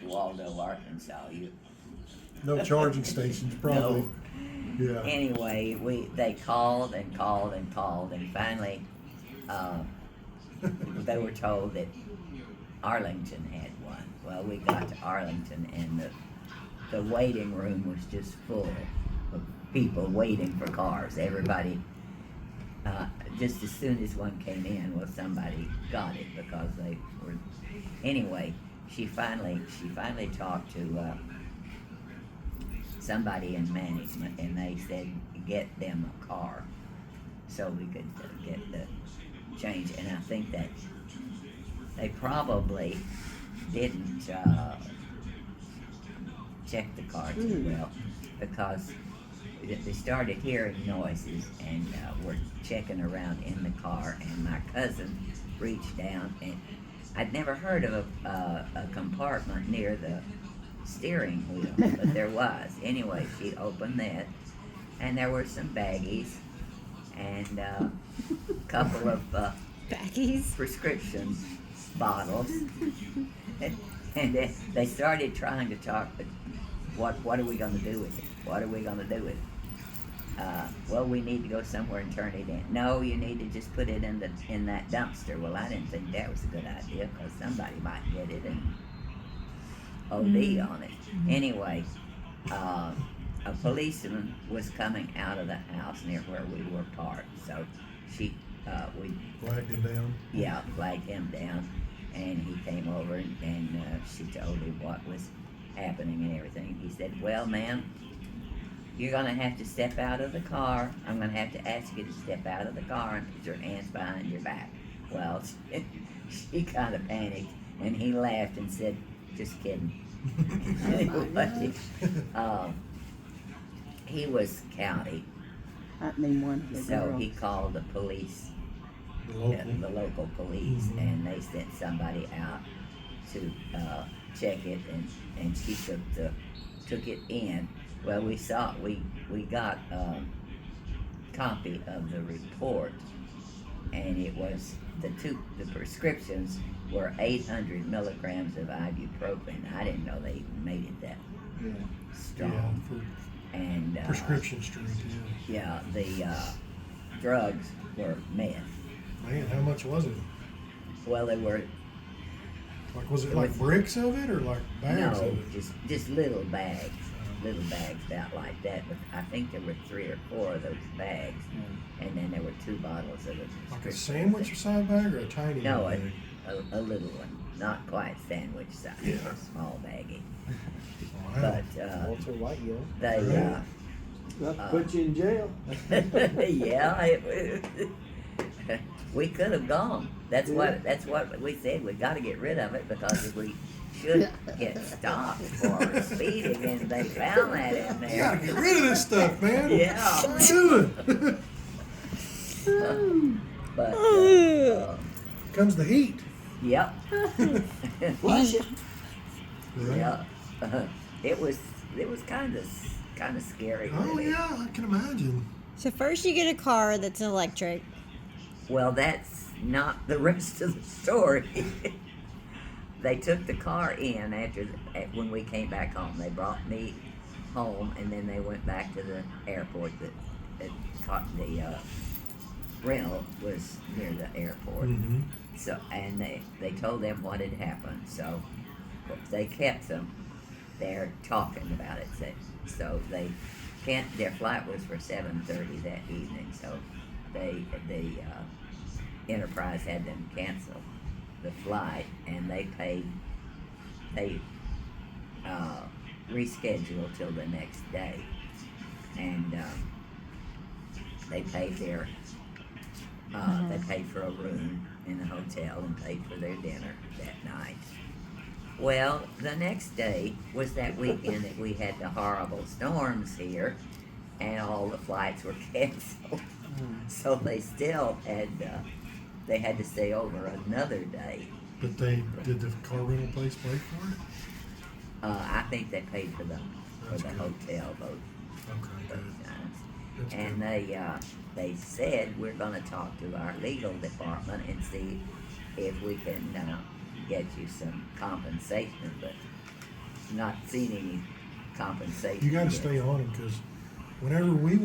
Waldo, Arkansas. No charging stations, probably. No. Yeah. Anyway, they called and called and called, and finally, uh, they were told that Arlington had one. Well, we got to Arlington, and the waiting room was just full of people waiting for cars. Everybody, just as soon as one came in, well, somebody got it because they were. Anyway, she finally talked to somebody in management, and they said get them a car so we could get the change. And I think that they probably didn't check the car too well, because they started hearing noises and were checking around in the car, and my cousin reached down, and I'd never heard of a compartment near the steering wheel, but there was. Anyway, she opened that, and there were some baggies and a couple of Baggies? prescription bottles, and they started trying to talk. But what are we going to do with it? What are we going to do with it? Well, we need to go somewhere and turn it in. No, you need to just put it in that dumpster. Well, I didn't think that was a good idea, because somebody might get it and OD on it. Anyway, a policeman was coming out of the house near where we were parked, so we Flagged him down. yeah, flagged him down, and he came over, and she told him what was happening and everything. He said, well, ma'am, you're going to have to step out of the car. I'm going to have to ask you to step out of the car and put your hands behind your back. Well, she kind of panicked, and he laughed and said, just kidding. Anyway, he was county, I mean one. so he called the police, the local police, and they sent somebody out to check it, and she took it in. Well, we got a copy of the report, and it was the prescriptions were 800 milligrams of ibuprofen. I didn't know they even made it that strong. Yeah, for And prescription strength, yeah, the drugs were meth. Man, how much was it? Well, they were Like, was it like bricks of it or like bags no, of it? just little bags about like that. But I think there were 3 or 4 of those bags, and then there were 2 bottles of it. Like a sandwich size bag or a tiny No, bag? a little one, not quite sandwich size, Yeah. a small baggie. Wow. But Walter White, yeah. they, Not put you in jail. yeah, we could have gone. That's what we said. We got to get rid of it, because if we should get stopped for speeding, and they found that in You gotta there. get rid of this stuff, man. Yeah. What are you doing? But Comes the heat. yep, Flush it. yeah. It was kind of scary. Oh really. yeah, I can imagine. So first you get a car that's electric. Well, that's not the rest of the story. They took the car in when we came back home. They brought me home, and then they went back to the airport. The rental was near the airport. Mm-hmm. So, and they told them what had happened. So they kept them there talking about it. So their flight was for 7:30 that evening. So the Enterprise had them cancel the flight, and they rescheduled till the next day, and they paid their they paid for a room in the hotel and paid for their dinner that night. Well, the next day was that weekend that we had the horrible storms here, and all the flights were canceled. So they still had they had to stay over another day. But did the car rental place pay for it? I think they paid for the That's good. hotel both Okay, good. times. That's And good. they said we're going to talk to our legal department and see if we can get you some compensation, but not seen any compensation. You gotta yet. stay on them, cause whenever we